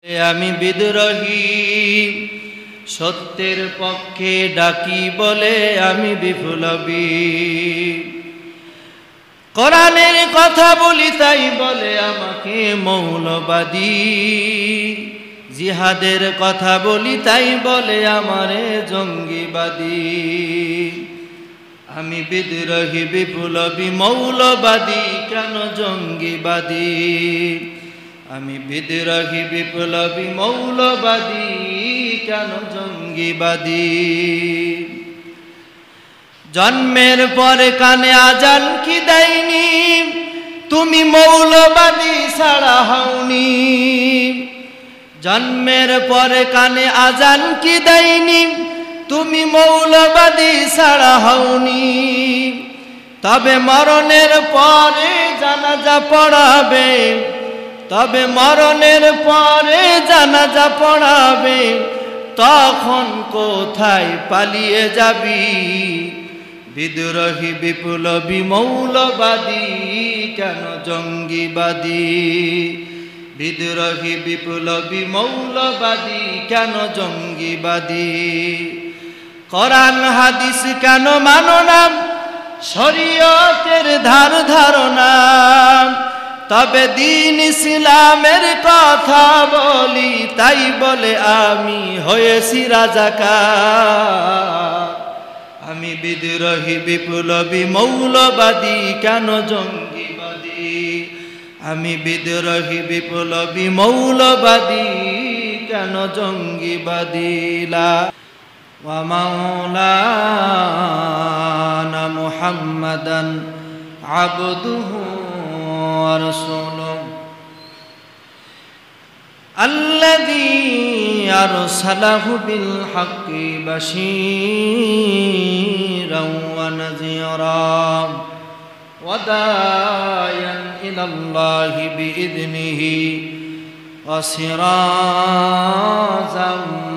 আমি বিদ্রোহী সত্যের পক্ষে ডাকি বলে আমি বিপ্লবী কোরআনের কথা বলি তাই বলে আমাকে মৌলবাদী জিহাদের কথা বলি তাই বলে আমারে জঙ্গিবাদী আমি বিদ্রোহী বিপ্লবী মৌলবাদী কেন জঙ্গিবাদী আমি বিদ্রোহী বিপ্লবী মৌলবাদী কেন জঙ্গিবাদী জন্মের পরে কানে আজান কি দেয়নি তুমি মৌলবাদী ছাড়া হওনি জন্মের পরে কানে আজান কি দেয়নি তুমি মৌলবাদী ছাড়া হওনি তবে মরণের পরে জানাজা পড়াবে তবে মরণের পরে জানাজা পড়াবে তখন কোথায় পালিয়ে যাবি বিদ্রোহী বিপ্লবী মৌলবাদী কেন জঙ্গিবাদী বিদ্রোহী বিপ্লবী মৌলবাদী কেন জঙ্গিবাদী কোরআন হাদিস কেন মানো না শরীয়তের ধারণা তবে দ্বীন ইসলামের কথা বলি তাই বলে আমি হয়েছি রাজাকার আমি বিদ্রোহী বিপ্লবী মৌলবাদী কেন জঙ্গিবাদী আমি বিদ্রোহী বিপ্লবী মৌলবাদী কেন জঙ্গিবাদী লা ওয়া মাওলানা মুহাম্মাদান আবদুহু ওয়া রাসূলুহু الذي أرسله بالحق بشيرا ونذيرا وداعيا إلى الله بإذنه وسراجا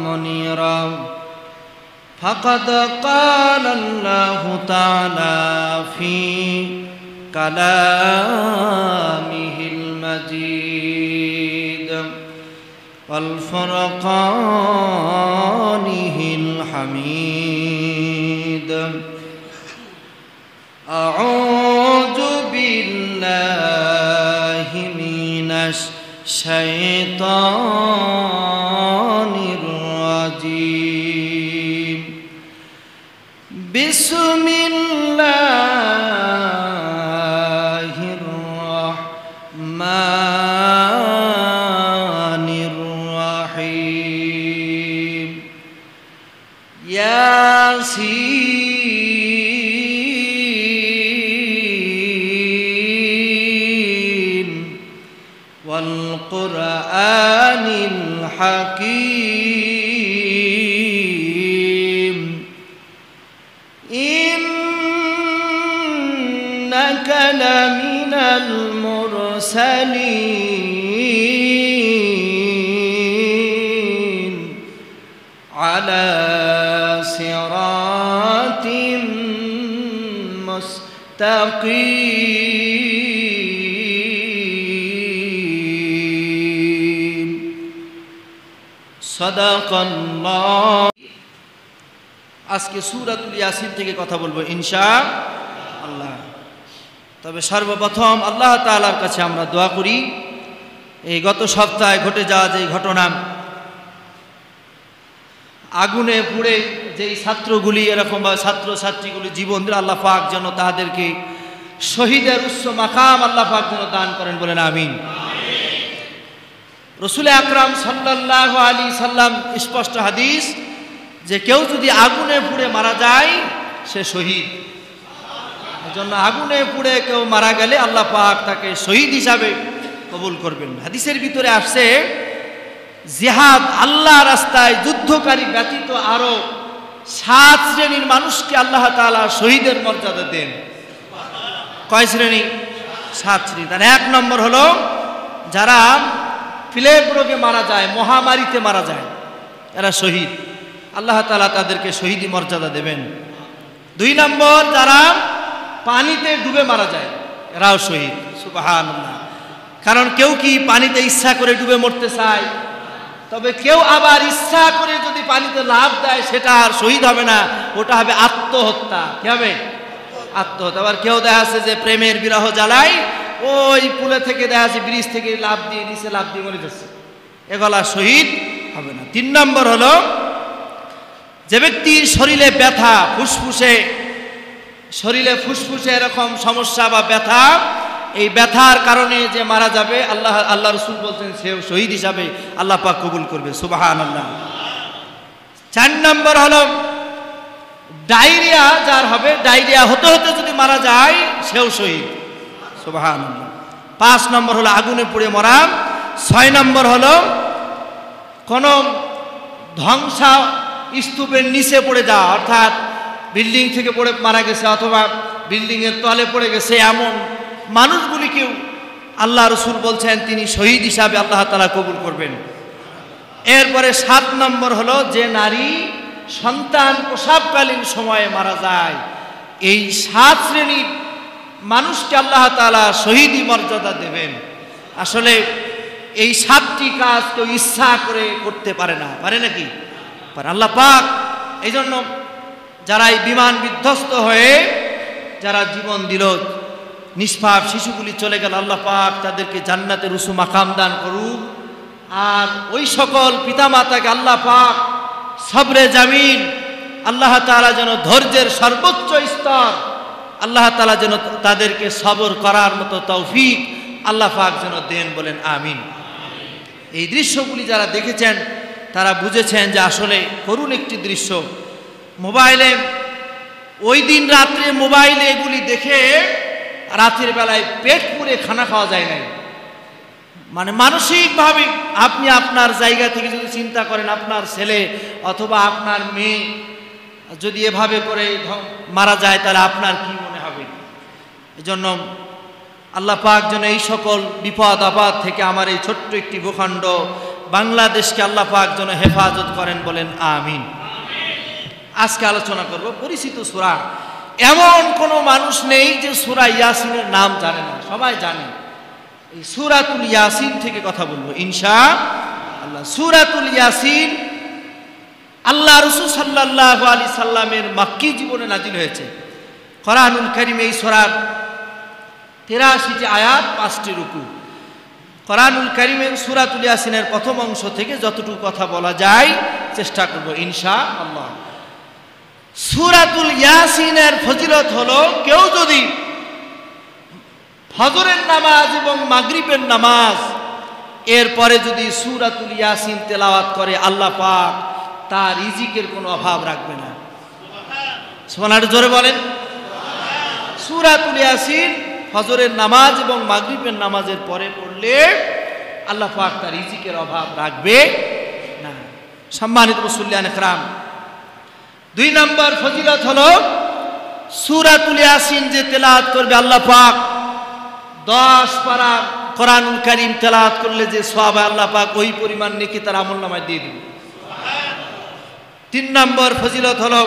منيرا فقد قال الله تعالى في كلامه المجيد والفرقانه الحميد أعوذ بالله من الشيطان الرجيم بسم الله الرحمن الرحيم ياسين والقرآن الحكيم إنك لمن المرسلين على صراط مستقيم صدق الله আজকে সূরাতুল ইয়াসিন থেকে কথা বলবো ইনশাআল্লাহ তবে সর্বপ্রথম আল্লাহ তাআলার কাছে আমরা দোয়া করি এই গত সপ্তাহে ঘটে যাওয়া যে ঘটনা আগুনে পুড়ে যেই ছাত্রগুলি এরকমভাবে ছাত্রছাত্রীগুলি জীবন দিল আল্লাহ পাক যেন তাদেরকে শহীদের উচ্চ মাকাম আল্লাহ পাক যেন দান করেন বলেন আমিন রাসূল আকরাম সাল্লাল্লাহু আলাইহি সাল্লাম স্পষ্ট হাদিস যে কেউ যদি আগুনে পুড়ে মারা যায় সে শহীদ এজন্য আগুনে পুড়ে কেউ মারা গেলে আল্লাহ পাক তাকে শহীদ হিসাবে কবুল করবেন হাদিসের ভিতরে আসছে জিহাদ আল্লাহ রাস্তায় যুদ্ধকারী ব্যতীত আরো 7 শ্রেণীর মানুষকে আল্লাহ তাআলা শহীদের মর্যাদা দেন কয় শ্রেণী 7 শ্রেণী তার এক নম্বর হলো যারা প্লেগ রোগে মারা যায় মহামারীতে মারা যায় এরা শহীদ আল্লাহ তাআলা তাদেরকে শহীদি মর্যাদা দেবেন 2 নম্বর যারা পানিতে ডুবে মারা যায় এরাও শহীদ সুবহানাল্লাহ কারণ কেউ কি পানিতে ইচ্ছা করে ডুবে মরতে চায় তবে কেউ আবার ইচ্ছা করে যদি পানিতে লাফ দেয় সেটা আর শহীদ হবে না, ওটা হবে আত্মহত্যা। কি হবে? আত্মহত্যা। আবার কেউ দেখা যাচ্ছে যে প্রেমের বিরহ জ্বালায় ওই পুলে থেকে দেখা যাচ্ছে ব্রিজ থেকে লাফ দিয়ে নিচে লাফ দিয়ে মরে যাচ্ছে, এগুলা শহীদ হবে না। 3 নম্বর হলো যে ব্যক্তির শরীরে ব্যথা, ফুসফুসে এরকম সমস্যা বা ব্যথা, এই ব্যথার কারণে যে মারা যাবে আল্লাহ রাসূল বলছেন সেও শহীদ হিসাবে আল্লাহ পাক কবুল করবে। সুবহানাল্লাহ। 4 নম্বর হলো ডায়রিয়া যার হবে, ডায়রিয়া হতে হতে যদি মারা যায় সেও শহীদ। সুবহানাল্লাহ। 5 নম্বর হলো আগুনে পুড়ে মরা। 6 নম্বর হলো কোন ধ্বংসা স্তূপের নিচে পড়ে যাওয়া, অর্থাৎ বিল্ডিং থেকে পড়ে মারা গেছে অথবা বিল্ডিং এর তলে পড়ে গেছে, এমন মানুষগুলিকেও আল্লাহ রাসূল বলছেন তিনি শহীদ হিসাবে আল্লাহ তাআলা কবুল করবেন। এরপরে 7 নম্বর হলো যে নারী সন্তান প্রসবকালীন সময়ে মারা যায়, এই 7 শ্রেণীর মানুষকে আল্লাহ তাআলা শহীদি মর্যাদা দেবেন। আসলে এই 7টি কাজ কেউ ইচ্ছা করে করতে পারে না, পারে নাকি? পারে। আল্লাহ পাক এই জন্য যারা এই বিমান বিধ্বস্ত হয়ে যারা জীবন দিল, নিষ্পাপ শিশুগুলি চলে গেল, আল্লাহ পাক তাদেরকে জান্নাতের উঁচু মাকাম দান করুক। আর ওই সকল পিতামাতাকে আল্লাহ পাক সবরে জামিন, আল্লাহ তাআলা যেন ধৈর্যের সর্বোচ্চ স্তর আল্লাহ তাআলা যেন তাদেরকে সবর করার মতো তৌফিক আল্লাহ পাক যেন দেন, বলেন আমিন। এই দৃশ্যগুলি যারা দেখেছেন তারা বুঝেছেন যে আসলে করুণ একটি দৃশ্য। মোবাইলে ওই দিন রাত্রে মোবাইলে এগুলি দেখে রাতের বেলায় পেট পুরে খানা খাওয়া যায় নাই। মানে মানসিকভাবে আপনি আপনার জায়গা থেকে যদি চিন্তা করেন, আপনার ছেলে অথবা আপনার মেয়ে যদি এভাবে করে মারা যায় তাহলে আপনার কি মনে হবে? এজন্য আল্লাহ পাক যেন এই সকল বিপদ আপদ থেকে আমার এই ছোট্ট একটি ভূখণ্ড বাংলাদেশকে আল্লাহ পাক যেন হেফাজত করেন, বলেন আমিন। আজকে আলোচনা করব পরিচিত সূরা। এমন কোনো মানুষ নেই যে সূরা ইয়াসিনের নাম জানে না, সবাই জানে। এই সূরাতুল ইয়াসিন থেকে কথা বলবো ইনশাআল্লাহ। সূরাতুল ইয়াসিন আল্লাহ রাসূল সাল্লাল্লাহু আলাইহি সাল্লামের মক্কি জীবনে নাজিল হয়েছে। কোরআনুল কারীমে এই সূরার 83টি আয়াত, 5টি রুকু। কোরআনুল কারীমের সূরাতুল ইয়াসিনের প্রথম অংশ থেকে যতটুকু কথা বলা যায় চেষ্টা করব ইনশাআল্লাহ। সূরাতুল ইয়াসিনের ফজিলত হলো কেউ যদি ফজরের নামাজ এবং মাগরিবের নামাজ এরপরে যদি সূরাতুল ইয়াসিন তেলাওয়াত করে আল্লাহ পাক তার রিজিকের কোনো অভাব রাখবে না। সুবহানাল্লাহ, জোরে বলেন। সূরাতুল ইয়াসিন ফজরের নামাজ এবং মাগরিবের নামাজের পরে পড়লে আল্লাহ পাক তার রিজিকের অভাব রাখবে না। সম্মানিত মুসল্লিয়ানে কেরাম, 2 নম্বর ফজিলত হলো সূরাতুল ইয়াসিন যে তেলাওয়াত করবে আল্লাহ পাক 10 পারা কোরআনুল কারীম তেলাওয়াত করলে যে সওয়াব আল্লাহ পাক ওই পরিমাণ নেকি তার আমলনামায় দিয়ে দিবেন। 3 নম্বর ফজিলত হলো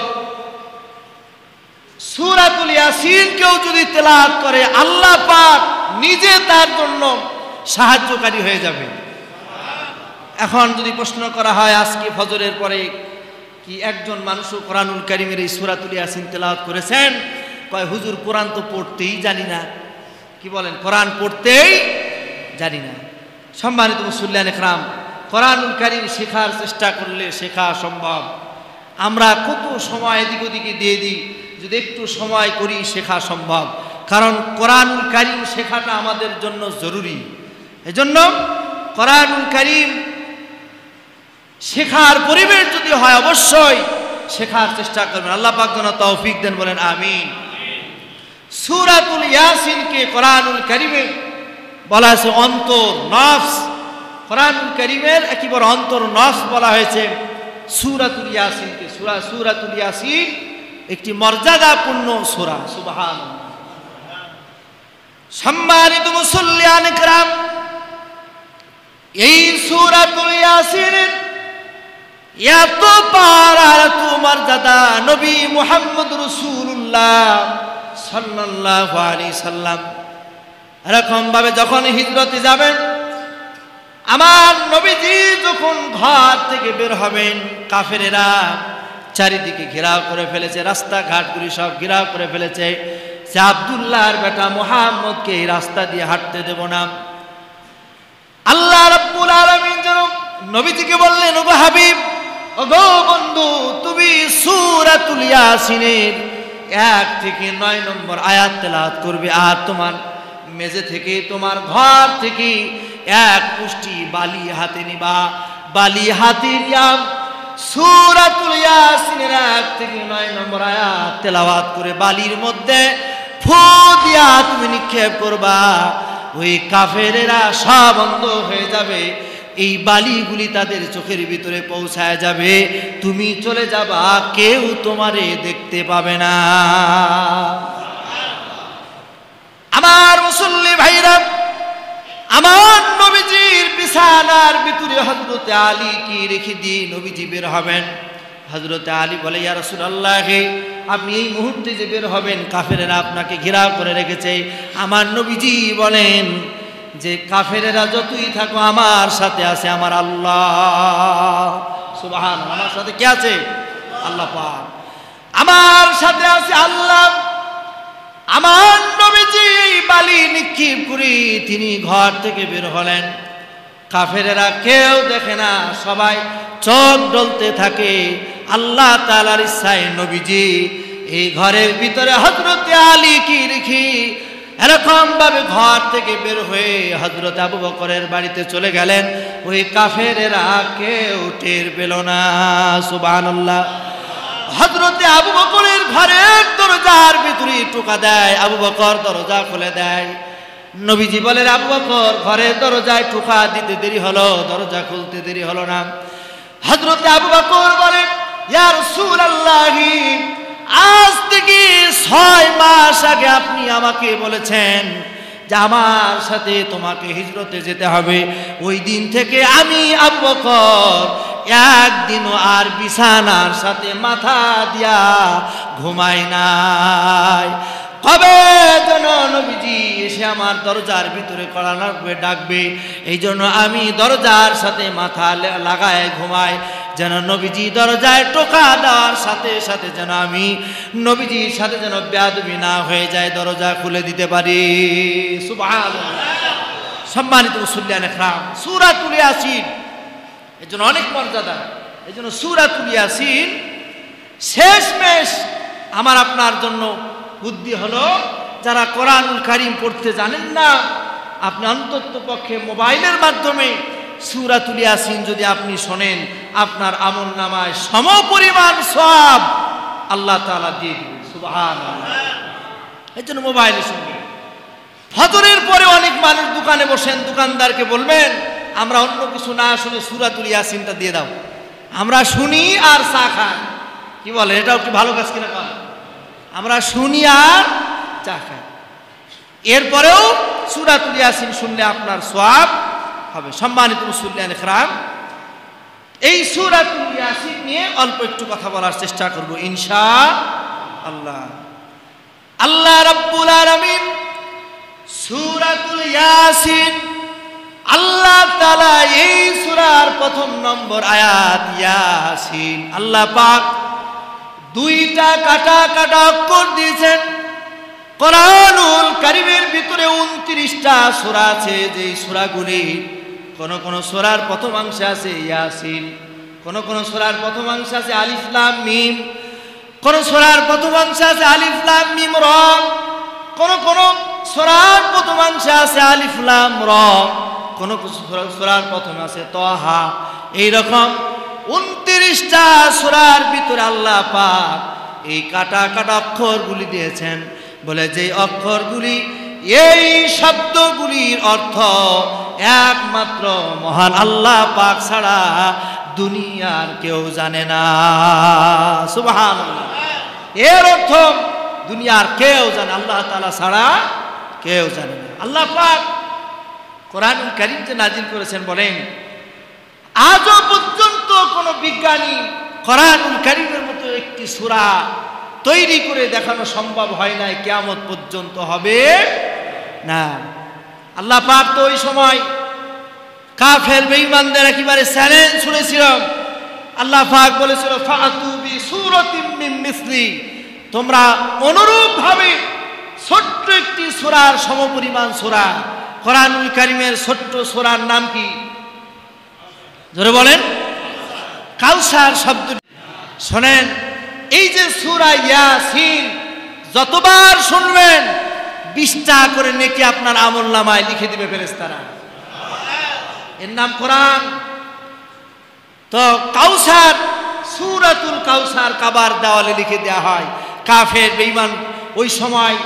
সূরাতুল ইয়াসিন কেউ যদি তেলাওয়াত করে আল্লাহ পাক নিজে তার জন্য সাহায্যকারী হয়ে যাবে। এখন যদি প্রশ্ন করা হয় আজকে ফজরের পরে কি একজন মানুষও কোরআনুল কারীমের এই সূরাতুল ইয়াসিন তেলাওয়াত করেছেন? কয় হুজুর কোরআন তো পড়তেই জানি না। কি বলেন? কোরআন পড়তেই জানি না। সম্মানিত মুসল্লিয়ানে কেরাম, কোরআনুল কারীম শেখার চেষ্টা করলে শেখা সম্ভব। আমরা কত সময় এদিক ওদিকে দিয়ে দিই, যদি একটু সময় করি শেখা সম্ভব। কারণ কোরআনুল কারীম শেখাটা আমাদের জন্য জরুরি। এজন্য কোরআনুল কারীম শেখার পরিবেশ যদি হয় অবশ্যই শেখার চেষ্টা করবেন। আল্লাহ পাক যেন তৌফিক দেন, বলেন আমিন। সূরাতুল ইয়াসিনকে কোরআনুল কারীমে বলা হয়েছে অন্তর নফস। কোরআনুল কারীমের একেবারে অন্তর নফস বলা হয়েছে সূরাতুল ইয়াসিনকে। সূরাতুল ইয়াসিন একটি মর্যাদাপূর্ণ সূরা। সুবহানাল্লাহ। সম্মানিত মুসল্লিয়ানে কেরাম, এই সূরাতুল ইয়াসিনের এত পার আর এত মর্যাদা নবী মুহাম্মদ রাসূলুল্লাহ সাল্লাল্লাহু আলাইহি সাল্লাম এরকম ভাবে যখন হিজরতে যাবেন আমার নবীজি যখন ঘর থেকে বের হবেন, কাফেরেরা চারিদিকে ঘেরাও করে ফেলেছে, রাস্তাঘাটগুলি সব ঘেরাও করে ফেলেছে যে আব্দুল্লাহর বেটা মুহাম্মদকে এই রাস্তা দিয়ে হাঁটতে দেব না। আল্লাহ রাব্বুল আলামিন যেন নবীজিকে বললেন, ওগো হাবিব, ওগো বন্ধু, তুমি সূরাতুল ইয়াসিনের 1 থেকে 9 নম্বর আয়াত তেলাওয়াত করবে, আর তোমার মেজে থেকে, তোমার ঘর থেকে 1 মুষ্টি বালি হাতে নিবা, বালি হাতে নিয়া সূরাতুল ইয়াসিনের 1 থেকে 9 নম্বর আয়াত তেলাওয়াত করে বালির মধ্যে ফু দিয়া তুমি নিক্ষেপ করবা। ওই কাফেরেরা সব বন্ধ হয়ে যাবে, এই বালিগুলি তাদের চোখের ভিতরে পৌঁছায় যাবে, তুমি চলে যাবা, কেউ তোমারে দেখতে পাবে না। আমার মুসল্লি ভাইরা, আমার নবীজির বিছানার ভিতরে হযরতে আলী কি রেখে দিয়ে নবীজি বের হবেন। হযরতে আলী বলে, ইয়া রাসূলুল্লাহ, আপনি এই মুহূর্তে যে বের হবেন, কাফেরেরা আপনাকে ঘেরাও করে রেখেছে। আমার নবীজি বলেন যে কাফেরেরা যতই থাকো, আমার সাথে আছে আমার আল্লাহ। সুবহানাল্লাহ। আমার সাথে কে আছে? আল্লাহ পাক। আমার সাথে আছে আল্লাহ। আমার নবীজি এই বালি নিক্ষেপ করে তিনি ঘর থেকে বের হলেন। কাফেরেরা কেউ দেখে না, সবাই চোখ ডলতে থাকে। আল্লাহ তাআলার ইচ্ছায় নবীজি এই ঘরের ভিতরে হযরতে আলী কি রেখে এরকম ভাবে ঘর থেকে বের হয়ে হযরত আবু বকরের বাড়িতে চলে গেলেন। ওই কাফেরেরা কেউ টের পেল না। সুবহানাল্লাহ। হযরতে আবু বকরের ঘরের দরজার ভিতরে টোকা দেয়, আবু বকর দরজা খুলে দেয়। নবীজি বলেন, আবু বকর, ঘরের দরজায় টোকা দিতে দেরি হলো, দরজা খুলতে দেরি হলো না। হযরতে আবু বকর বলেন, ইয়া রাসূলুল্লাহ, আজ থেকে 6 মাস আগে আপনি আমাকে বলেছেন যে আমার সাথে তোমাকে হিজরতে যেতে হবে। ওই দিন থেকে আমি আবু বকর একদিনও আর বিছানার সাথে মাথা দিয়া ঘুমাই নাই। কবে যেন নবীজি এসে আমার দরজার ভিতরে কড়া নাড়বে, ডাকবে, এই জন্য আমি দরজার সাথে মাথা লাগায় ঘুমাই, যেন নবীজি দরজায় টোকা দেওয়ার সাথে সাথে যেন আমি নবীজির সাথে যেন বেয়াদবি না হয়ে যায়, দরজা খুলে দিতে পারি। সুবহানাল্লাহ। সম্মানিত মুসল্লিয়ান ইকরাম, সূরাতুল ইয়াসিন এর জন্য অনেক মর্যাদা। এই জন্য সূরাতুল ইয়াসিন শেষমেশ আমার আপনার জন্য বুদ্ধি হলো, যারা কোরআনুল কারীম পড়তে জানেন না, আপনি অন্তত পক্ষে মোবাইলের মাধ্যমে সূরাতুল ইয়াসিন যদি আপনি শোনেন, আপনার আমলনামায় সমপরিমাণ সওয়াব আল্লাহ তাআলা দিয়ে দিবেন। সুবহানাল্লাহ। এই জন্য মোবাইলে শুনবেন। ফজরের পরে অনেক মানুষ দোকানে বসেন, দোকানদারকে বলবেন, আমরা অন্য কিছু না শুনে সূরাতুল ইয়াসিনটা দিয়ে দাও, আমরা শুনি আর চা খাই। কি বলেন, এটাও কি ভালো কাজ কিনা? আমরা শুনি আর চা খাই। এরপরেও সূরাতুল ইয়াসিন শুনলে আপনার সওয়াব হবে। সম্মানিত মুসল্লিয়ান ইকরাম, এই সূরাতুল ইয়াসিন নিয়ে অল্প একটু কথা বলার চেষ্টা করব ইনশাআল্লাহ। আল্লাহ রাব্বুল আলামিন সূরাতুল ইয়াসিন, আল্লাহ তাআলা এই সূরার 1 নম্বর আয়াত ইয়াসিন, আল্লাহ পাক 2টা কাটা কাটা অক্ষর দিয়েছেন। কোরআনুল কারীমের ভিতরে 29টা সূরা আছে, যেই সূরাগুলি কোন কোন সূরার প্রথমাংশে আছে ইয়াসিন, কোন কোন সূরার প্রথমাংশে আছে আলিফ লাম মিম, কোন সূরার প্রথমাংশে আছে আলিফ লাম মিম র, কোন কোন সূরার প্রথমাংশে আছে আলিফ লাম র, কোন কোন সূরার প্রথমে আছে তাহা। এই রকম 29টা সূরার ভিতরে আল্লাহ পাক এই কাটা কাটা অক্ষরগুলি দিয়েছেন। বলে যে অক্ষরগুলি, এই শব্দগুলির অর্থ একমাত্র মহান আল্লাহ পাক ছাড়া দুনিয়ার কেউ জানে না। সুবহানাল্লাহ। এর অর্থ দুনিয়ার কেউ জানে, আল্লাহ তাআলা ছাড়া কেউ জানে না। আল্লাহ পাক কোরআনুল কারীম যে নাজিল করেছেন, বলেন আজও পর্যন্ত কোন বিজ্ঞানী কোরআনুল কারীমের মতো একটি সূরা তৈরি করে দেখানো সম্ভব হয় নাই, কিয়ামত পর্যন্ত হবে না। আল্লাহ পাক তো ওই সময় কাফের বেঈমানদের একেবারে চ্যালেঞ্জ শুনেছিল। আল্লাহ পাক বলেছিল ফাতু বি সূরাতিম মিন মিসলি, তোমরা অনুরূপ ভাবে ছোট্ট একটি সূরার সমপরিমাণ সূরা, কোরআনুল কারীমের ছোট্ট সূরার নাম কি? জোরে বলেন। কাউসার শব্দ শোনেন, এই যে সূরা ইয়াসিন যতবার শুনবেন 20টা করে নেকি আপনার আমলনামায় লিখে দিবে ফেরেশতারা। এর নাম কোরআন। তো কাউসার, সূরাতুল কাউসার কাবার দেওয়ালে লিখে দেওয়া হয়। কাফের বেঈমান ওই সময়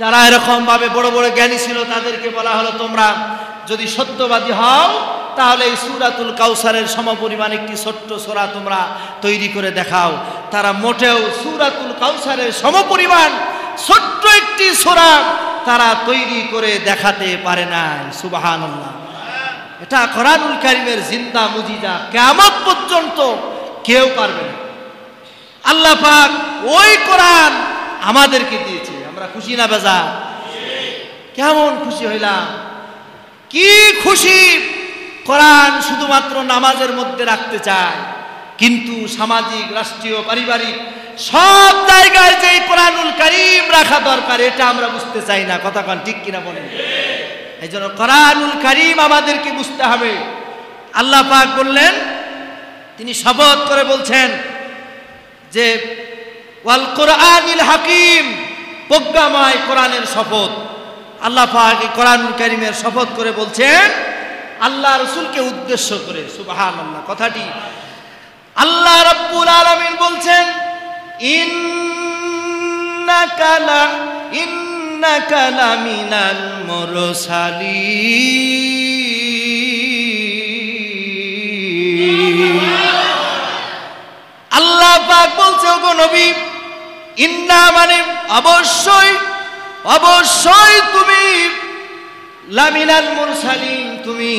যারা এরকম ভাবে বড় বড় জ্ঞানী ছিল তাদেরকে বলা হলো তোমরা যদি সত্যবাদী হও তাহলে এই সূরাতুল কাউসারের সমপরিমাণ একটি ছোট্ট সূরা তোমরা তৈরি করে দেখাও। তারা মোটেও সূরাতুল কাউসারের সমপরিমাণ ছোট্ট একটি সূরা তারা তৈরি করে দেখাতে পারে নাই। সুবহানাল্লাহ। এটা কোরআনুল কারীমের জিন্দা মুজিজা, কিয়ামত পর্যন্ত কেউ পারবে না। আল্লাহ পাক ওই কোরআন আমাদেরকে দিয়েছে, আমরা খুশি না বেজার? কেমন খুশি হইলাম, কি খুশি! কোরআন শুধুমাত্র নামাজের মধ্যে রাখতে চায়, কিন্তু সামাজিক, রাষ্ট্রীয়, পারিবারিক সব জায়গায় যে কোরআনুল কারীম রাখা দরকার এটা আমরা বুঝতে চাই না। কথা কান ঠিক কিনা বলেন? এই জন্য কোরআনুল কারীম আমাদেরকে বুঝতে হবে। আল্লাহ পাক বললেন, তিনি শপথ করে বলছেন যে ওয়াল কোরআনিল হাকিম, প্রজ্ঞাময় কোরআনের শপথ। আল্লাহ পাক কোরআনুল কারীমের শপথ করে বলছেন আল্লাহ রাসূলকে উদ্দেশ্য করে। সুবহানাল্লাহ। কথাটি আল্লাহ রাব্বুল আলামিন বলছেন ইন্নাকা লামিনাল মুরসালিন। আল্লাহ পাক বলছে ওগো নবী, ইন্না মানে অবশ্যই অবশ্যই তুমি লামিনাল মুরসালিন, তুমি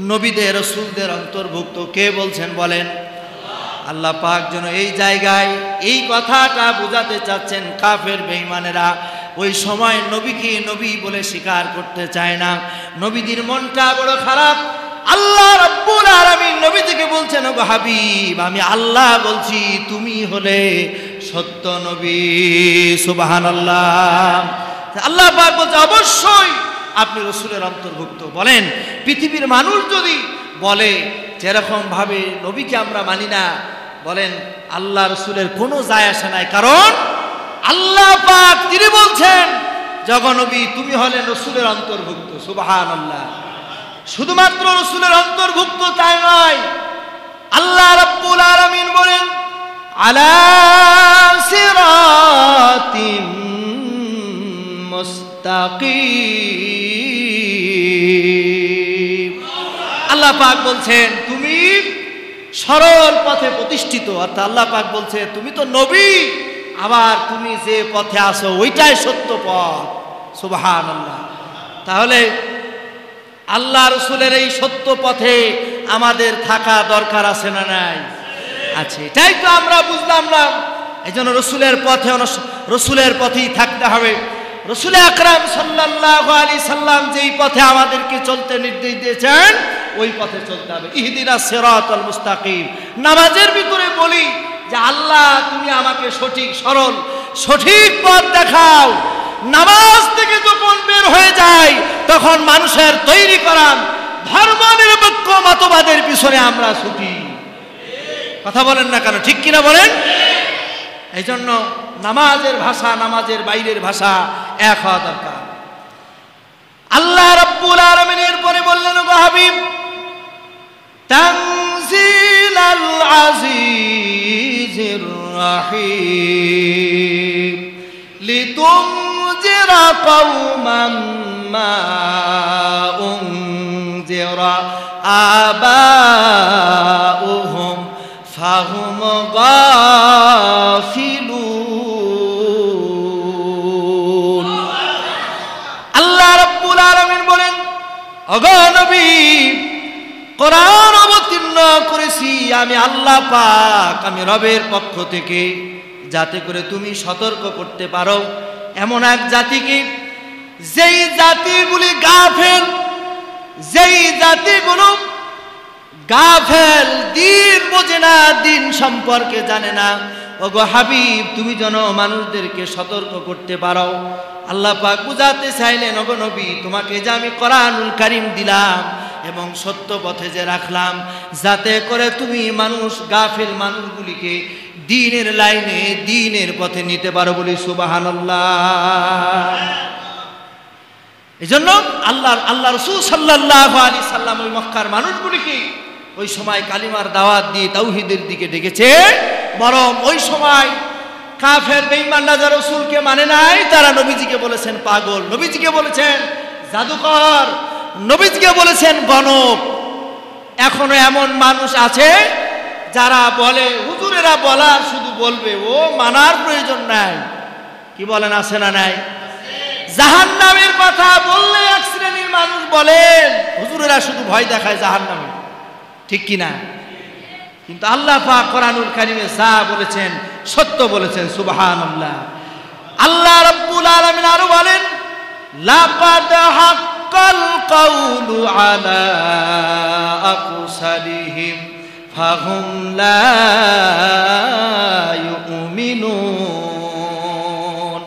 নবীদের রাসূলদের অন্তর্ভুক্ত। কে বলছেন বলেন? আল্লাহ পাক যেন এই জায়গায় এই কথাটা বোঝাতে চাচ্ছেন কাফের বেঈমানেরা ওই সময় নবীকে নবী বলে স্বীকার করতে চায় না। নবীদের মনটা বড় খারাপ। আল্লাহ রাব্বুল আলামিন নবীকে বলছেন ওগো হাবিব, আমি আল্লাহ বলছি তুমি হলে সত্য নবী। সুবহানাল্লাহ। আল্লাহ পাক বলছে অবশ্যই আপনি রাসূলের অন্তর্ভুক্ত। বলেন পৃথিবীর মানুষ যদি বলে যেরকম ভাবে নবীকে আমরা মানি না, বলেন আল্লাহ রাসূলের কোনো যায় আসে নাই, কারণ আল্লাহ পাক তিনি বলছেন যখন নবী তুমি হলেন রাসূলের অন্তর্ভুক্ত। সুবহানাল্লাহ। শুধুমাত্র রাসূলের অন্তর্ভুক্ত তাই নয়, আল্লাহ রাব্বুল আলামিন বলেন আলা সিরাতিম মুস্তাকিম। আল্লাহ পাক বলছেন তুমি সরল পথে প্রতিষ্ঠিত। অর্থাৎ আল্লাহ পাক বলছে তুমি তো নবী, আবার তুমি যে পথে আসো ওইটাই সত্য পথ। সুবহানাল্লাহ। তাহলে আল্লাহ রাসূলের এই সত্য পথে আমাদের থাকা দরকার আছে না নাই? আছে। এটাই তো আমরা বুঝলাম না। এই জন্য রাসূলের পথে রাসূলের পথেই থাকতে হবে। রাসূল আকরাম সাল্লাল্লাহু আলাইহি সাল্লাম যেই পথে আমাদেরকে চলতে নির্দেশ দিয়েছেন ওই পথে চলতে হবে। ইহদিনাস সিরাতাল মুস্তাকিম। নামাজের ভিতরে বলি যে আল্লাহ তুমি আমাকে সঠিক সরল সঠিক পথ দেখাও। নামাজ থেকে যখন বের হয়ে যায় তখন মানুষের তৈরি করা ধর্মনিরপেক্ষ মতবাদের পিছনে আমরা ছুটি। কথা বলেন না কেন? ঠিক কিনা বলেন? এই জন্য নামাজের ভাষা নামাজের বাইরের ভাষা এক হওয়া দরকার। আল্লাহ রাব্বুল আলামিনের পরে বললেন ওগো হাবিব তানজিলাল আজিজির রাহিম লিতুনজিরা কওমান মা উনজিরা আবাউহুম ফাহুম গাফিলুন। আল্লাহ রাব্বুল আলামিন বলেন ওগো নবী কোরআন অবতীর্ণ করেছি আমি আল্লাহ পাক, আমি রবের পক্ষ থেকে, যাতে করে তুমি সতর্ক করতে পারো এমন এক জাতিকে যেই জাতিগুলি গাফেল, যেই জাতিগুলো গাফেল, দিন বোঝে না, দিন সম্পর্কে জানে না, ওগো হাবিব তুমি যেন মানুষদেরকে সতর্ক করতে পারো। আল্লাহ পাক বুঝাতে চাইলেন, ওগো নবী তোমাকে যে আমি কোরআনুল কারীম দিলাম এবং সত্য পথে যে রাখলাম, যাতে করে তুমি মানুষ গাফেল মানুষগুলিকে দ্বীনের লাইনে, দ্বীনের পথে নিতে পারো। বলি সুবহানাল্লাহ। এজন্য আল্লাহ রাসূল সাল্লাল্লাহু আলাইহি সাল্লাম ওই মক্কার মানুষগুলিকে ওই সময় কালিমার দাওয়াত দিয়ে তাওহীদের দিকে ডেকেছে। বরং ওই সময় কাফের বেঈমানরা যারা রাসূলকে মানে নাই, তারা নবীজিকে বলেছেন পাগল, নবীজিকে বলেছেন জাদুকর, নবীজিকে বলেছেন গণক। এখনো এমন মানুষ আছে যারা বলে হুজুরেরা বলার শুধু বলবে, ও মানার প্রয়োজন নাই। কি বলেন, আছে না নাই? জাহান্নামের কথা বললে এক শ্রেণীর মানুষ বলেন হুজুরেরা শুধু ভয় দেখায় জাহান্নামে, ঠিক কি না? কিন্তু আল্লাহ পাক কোরআনুল কারীমে যা বলেছেন সত্য বলেছেন। সুবহানাল্লাহ। আল্লাহ রাব্বুল আলামিন আরো বলেন, লাকাদ হাক্কাল কাউলু আলা আকসারিহিম ফাহুম লা ইউমিনুন।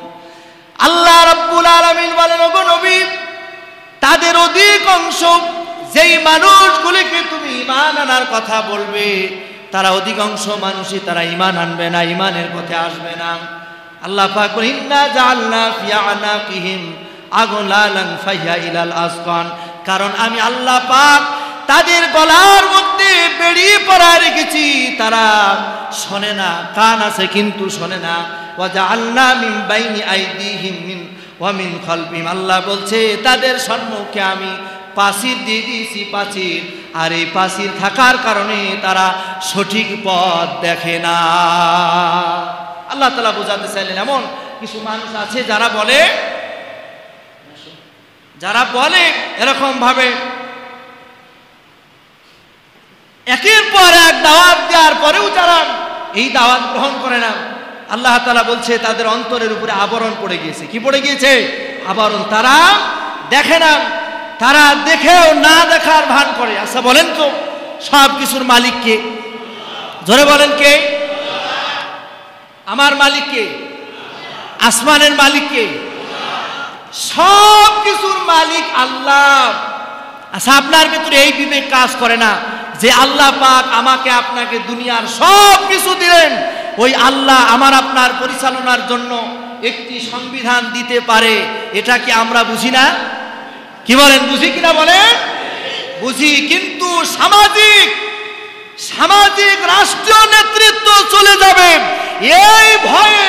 আল্লাহ রাব্বুল আলামিন বলেন, ওগো নবী তাদের অধিকাংশ যেই মানুষগুলিকে তুমি ঈমান আনার কথা বলবে, তারা অধিকাংশ মানুষই তারা ঈমান আনবে না, ঈমানের পথে আসবে না। আল্লাহ পাক বলেন, ইন্না জাআলনা ফি আনাকিহিম আগলালান ফাহিয়া ইলাল আসকান। কারণ আমি আল্লাহ পাক তাদের গলার মধ্যে বেড়ি পরা রেখেছি, তারা শোনে না, কান আছে কিন্তু শোনে না। ওয়া জাআলনা মিন বাইনি আইদিহিম ওয়া মিন খালফিহিম। আল্লাহ বলছে তাদের সম্মুখে আমি প্রাচীর দিয়ে দিয়েছি, প্রাচীর, আর এই প্রাচীর থাকার কারণে তারা সঠিক পথ দেখে না। আল্লাহ তাআলা বোঝাতে চাইলেন এমন কিছু মানুষ আছে যারা বলে এরকম ভাবে একের পর এক দাওয়াত দেওয়ার পরেও যারা এই দাওয়াত গ্রহণ করে না, আল্লাহ তাআলা বলছে তাদের অন্তরের উপরে আবরণ পড়ে গিয়েছে। কি পড়ে গিয়েছে? আবরণ। তারা দেখে না, তারা দেখেও না দেখার ভান করে। আচ্ছা বলেন তো, সব কিছুর মালিক কে? জোরে বলেন কে? আমার মালিক কে? আসমানের মালিক কে? সব কিছুর মালিক আল্লাহ। আচ্ছা আপনার ভিতরে এই বিবেক কাজ করে না যে আল্লাহ পাক আমাকে আপনাকে দুনিয়ার সব কিছু দিলেন, ওই আল্লাহ আমার আপনার পরিচালনার জন্য একটি সংবিধান দিতে পারে, এটা কি আমরা বুঝি না? কি বলেন, বুঝি কিনা বলেন? বুঝি। কিন্তু সামাজিক রাষ্ট্রীয় নেতৃত্ব চলে যাবে এই ভয়ে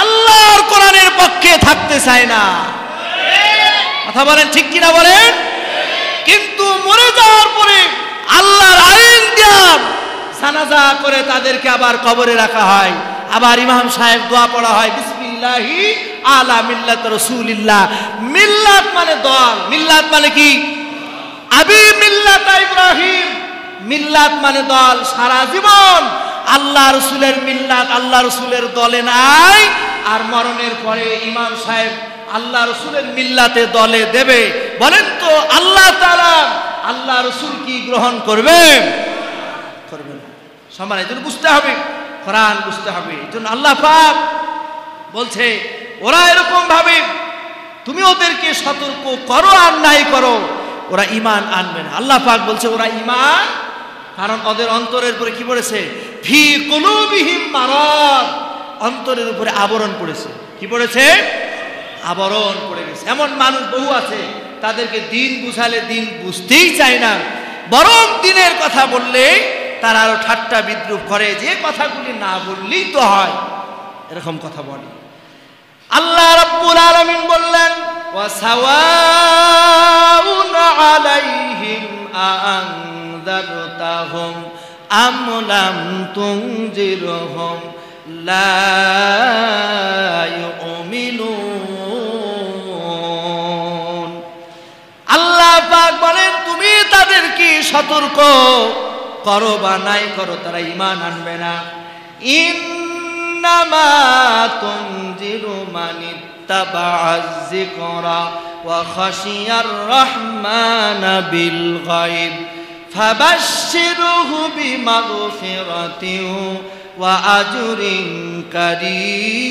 আল্লাহর কোরআনের পক্ষে থাকতে চায় না। কথা বলেন ঠিক কিনা বলেন? কিন্তু মরে যাওয়ার পরে আল্লাহর আইন দেয়া জানাজা করে তাদেরকে আবার কবরে রাখা হয়, আবার ইমাম সাহেব দোয়া পড়া হয়, বিসমিল্লাহি আলা মিল্লাত রাসূলিল্লাহ। মিল্লাত মানে দল, মিল্লাত মানে কি? আবি মিল্লাত ইব্রাহিম, মিল্লাত মানে দল। সারা জীবন আল্লাহ রাসূলের মিল্লাত, আল্লাহ রাসূলের দলে নাই, আর মরণের পরে ইমাম সাহেব আল্লাহ রাসূলের মিল্লাতে দলে দেবে। বলেন তো আল্লাহ তাআলা আল্লাহ রাসূল কি গ্রহণ করবে? করবে না। সম্মানিত, এজন্য বুঝতে হবে, কোরআন বুঝতে হবে। এজন্য আল্লাহ পাক বলছে ওরা এরকম ভাবে, তুমি ওদেরকে সতর্ক করো আর নাই করো, ওরা ঈমান আনবে না। আল্লাহ পাক বলছে ওরা ঈমান, কারণ ওদের অন্তরের উপরে কি পড়েছে? ফি কুলুবিহিম মারাদ, অন্তরের উপরে আবরণ পড়েছে। কি পড়েছে? আবরণ পড়ে গেছে। এমন মানুষ বহু আছে, তাদেরকে দিন বুঝালে দিন বুঝতেই চায় না, বরং দিনের কথা বললে তারা আরো ঠাট্টা বিদ্রুপ করে, যে কথাগুলি না বললেই তো হয়, এরকম কথা বলে। আল্লাহ রাব্বুল আলামিন বললেন, ওয়া সাওয়াউন আলাইহিম আনযারতাহুম আম লাম তুনজিরহুম লা ইউমিনুন। আল্লাহ পাক বলেন তুমি তাদেরকে সতর্ক করো বা নাই করো, তারা ঈমান আনবে না। ইন্নামা তুনজিরু মানিত্তাবা'আয যিকরা وخشي الرحمن بالغيب فبشره بمغفرة وأجر كريم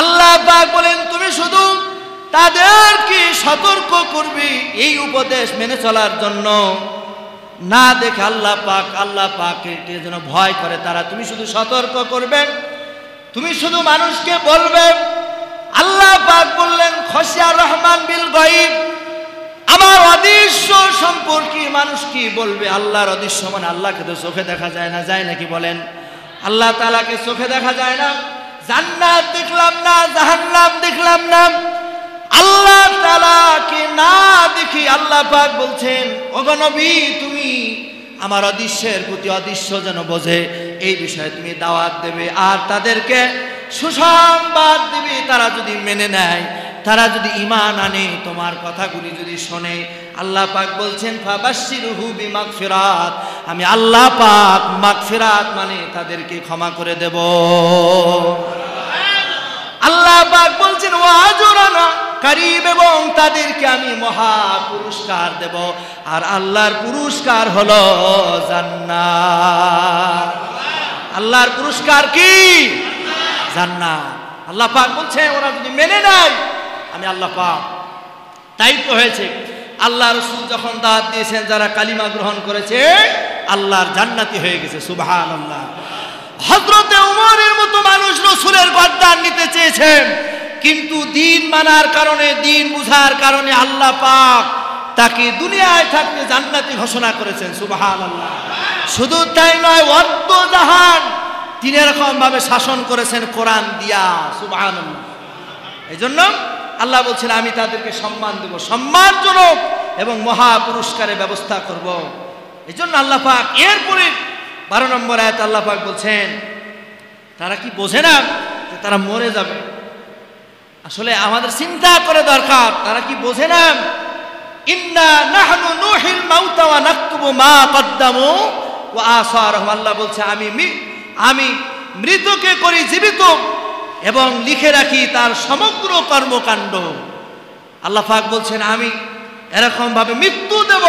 আল্লাহ পাক বলেন তুমি শুধু তাদেরকে সতর্ক করবে এই উপদেশ মেনে চলার জন্য, না দেখে আল্লাহ পাককে যেন ভয় করে তারা, তুমি শুধু সতর্ক করবেন, তুমি শুধু মানুষকে বলবে। আল্লাহ পাক বললেন খশিয়া রহমান বিল গায়ব, আমার অদৃশ্য সম্পর্কে মানুষ কি বলবে? আল্লাহর অদৃশ্য মানে আল্লাহকে তো চোখে দেখা যায় না, যায় নাকি বলেন? আল্লাহ তাআলাকে চোখে দেখা যায় না, জান্নাত দেখলাম না, জাহান্নাম দেখলাম না, আল্লাহ তাআলাকে না দেখি আল্লাহ পাক বলছেন ওগো নবী তুমি আমার অদৃশ্যের প্রতি অদৃশ্য যেন বোঝে এই বিষয়ে তুমি দাওয়াত দেবে আর তাদেরকে সুসংবাদ দেবে। তারা যদি মেনে নেয়, তারা যদি ঈমান আনে, তোমার কথাগুলি যদি শোনে, আল্লাহ পাক বলছেন ফাবাশশিরহু বিমাগফিরাত, আমি আল্লাহ পাক মাগফিরাত মানে তাদেরকে ক্ষমা করে দেব। আল্লাহ পাক বলছেন ওয়া আজরান কারীম, এবং তাদেরকে আমি মহা পুরস্কার দেব, আর আল্লাহর পুরস্কার হলো জান্নাত। আল্লাহর পুরস্কার কি? জান্নাত। আল্লাহ পাক বলছেন ওরা যদি মেনে নেয় আমি আল্লাহ পাক। তাই তো হয়েছে, আল্লাহ রাসূল যখন দাওয়াত দিয়েছেন যারা কালিমা গ্রহণ করেছে আল্লাহর জান্নাতি হয়ে গেছে, সুবহানাল্লাহ। হযরতে ওমরের মতো মানুষ রাসূলের গর্দান নিতে চেয়েছেন, কিন্তু দিন মানার কারণে, দিন বুঝার কারণে আল্লাহ পাক তাকে দুনিয়ায় থাকতে জান্নাতি ঘোষণা করেছেন, সুবহানাল্লাহ। শুধু তাই নয়, অর্ধ জাহান তিনি এরকম ভাবে শাসন করেছেন কোরআন দিয়া, সুবহানাল্লাহ। এই জন্য আল্লাহ বলছেন আমি তাদেরকে সম্মান দেব, সম্মানজনক এবং মহা পুরস্কারের ব্যবস্থা করব। এই জন্য আল্লাহ পাক এরপরে 12 নম্বর আয়াত আল্লাহ পাক বলছেন তারা কি বোঝে না যে তারা মরে যাবে? আসলে আমাদের চিন্তা করে দরকার, তারা কি বোঝে না? ইন্না নাহনু নুহিল মাউতা ওয়া নাকতুবু মা কদ্দামু ওয়া আসারহুম, আল্লাহ বলছে আমি মৃতকে করি জীবিত এবং লিখে রাখি তার সমগ্র কর্মকাণ্ড। আল্লাহ পাক বলছেন আমি এরকম ভাবে মৃত্যু দেব,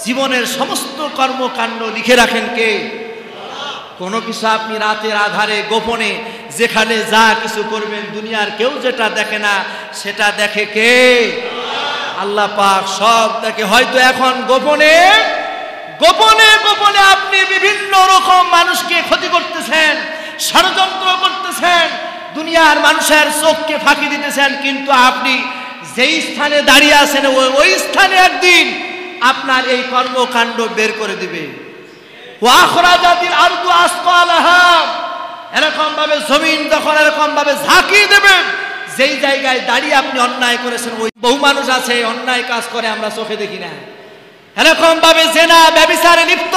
জীবনের সমস্ত কর্মকাণ্ড লিখে রাখেন কে? কোনো কিছু আপনি রাতের আধারে গোপনে যেখানে যা কিছু করবেন দুনিয়ার কেউ যেটা দেখে না সেটা দেখে কে? আল্লাহ পাক সব দেখে। হয়তো এখন গোপনে গোপনে গোপনে আপনি বিভিন্ন রকম মানুষকে ক্ষতি করতেছেন, ষড়যন্ত্র করতেছেন, দুনিয়ার মানুষের চোখকে ফাঁকি দিতেছেন, কিন্তু আপনি যেই স্থানে দাঁড়িয়ে আছেন ওই স্থানে একদিন আপনার এই কর্মকাণ্ড বের করে দিবে। ওয়াখরাজাতিল আরদু আসকালাহা, এরকম ভাবে জমিন যখন এরকম ভাবে ঝাঁকিয়ে দেবে, যেই জায়গায় দাঁড়িয়ে আপনি অন্যায় করেছেন ওই বহু মানুষ আছে অন্যায় কাজ করে আমরা চোখে দেখি না, এরকম ভাবে জেনা ব্যভিচারে লিপ্ত,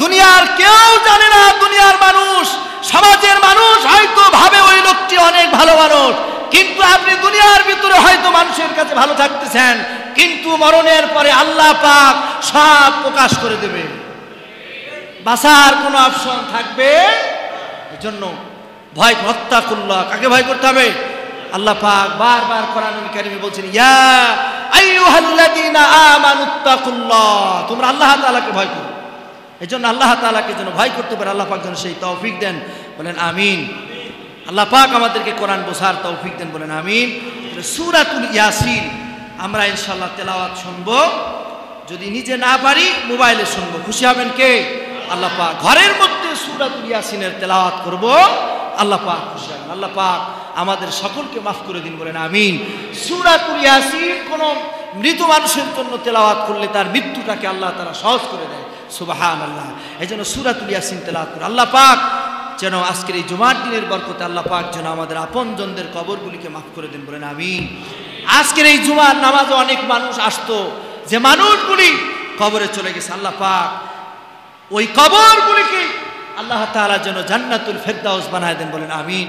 দুনিয়ার কেউ জানে না, দুনিয়ার মানুষ সমাজের মানুষ হয়তো ভাবে ওই লোকটি অনেক ভালো মানুষ, কিন্তু আপনি দুনিয়ার ভিতরে হয়তো মানুষের কাছে ভালো থাকতেছেন, কিন্তু মরণের পরে আল্লাহ পাক সব প্রকাশ করে দেবে, বাঁচার কোনো অপশন থাকবে। এজন্য ভয়, ওয়াত্তাকুল্লাহ, কাকে ভয় করতে হবে? আল্লাহ পাক বারবার কোরআনুল কারীমে বলছেন ইয়া আইয়ুহাল্লাযীনা আমানুত্তাকুল্লাহ, তোমরা আল্লাহ তাআলাকে ভয় করো। এজন্য আল্লাহ তাআলাকে যেন ভয় করতে পারে আল্লাহ পাক যেন সেই তৌফিক দেন, বলেন আমিন। আল্লাহ পাক আমাদেরকে কোরআন বোঝার তৌফিক দেন, বলেন আমিন। সূরাতুল ইয়াসিন আমরা ইনশাআল্লাহ তেলাওয়াত শুনবো, যদি নিজে না পারি মোবাইলে শুনবো, খুশি হবেন কে? আল্লাহ পাক। ঘরের মধ্যে সূরাতুল ইয়াসিনের তেলাওয়াত করব, আল্লাহ পাক খুশি হবেন। আল্লাহ পাক আমাদের সকলকে মাফ করে দিন, বলেন আমিন। সূরাতুল ইয়াসিন কোন মৃত মানুষের জন্য তেলাওয়াত করলে তার মৃত্যুটাকে আল্লাহ তাআলা সহজ করে দেয়, সুবহানাল্লাহ। এজন্য সূরাতুল ইয়াসিন তেলাওয়াত করে আল্লাহ পাক যেন আজকের এই জুমার দিনের বরকতে আল্লাহ পাক যেন আমাদের আপনজনদের কবরগুলিকে মাফ করে দেন, বলেন আমিন। আজকের এই জুমার নামাজে অনেক মানুষ আসতো, যে মানুষগুলি কবরে চলে গেছে, আল্লাহ পাক ওই কবরগুলিকে আল্লাহ তাআলা যেন জান্নাতুল ফেরদাউস বানায় দেন, বলেন আমিন।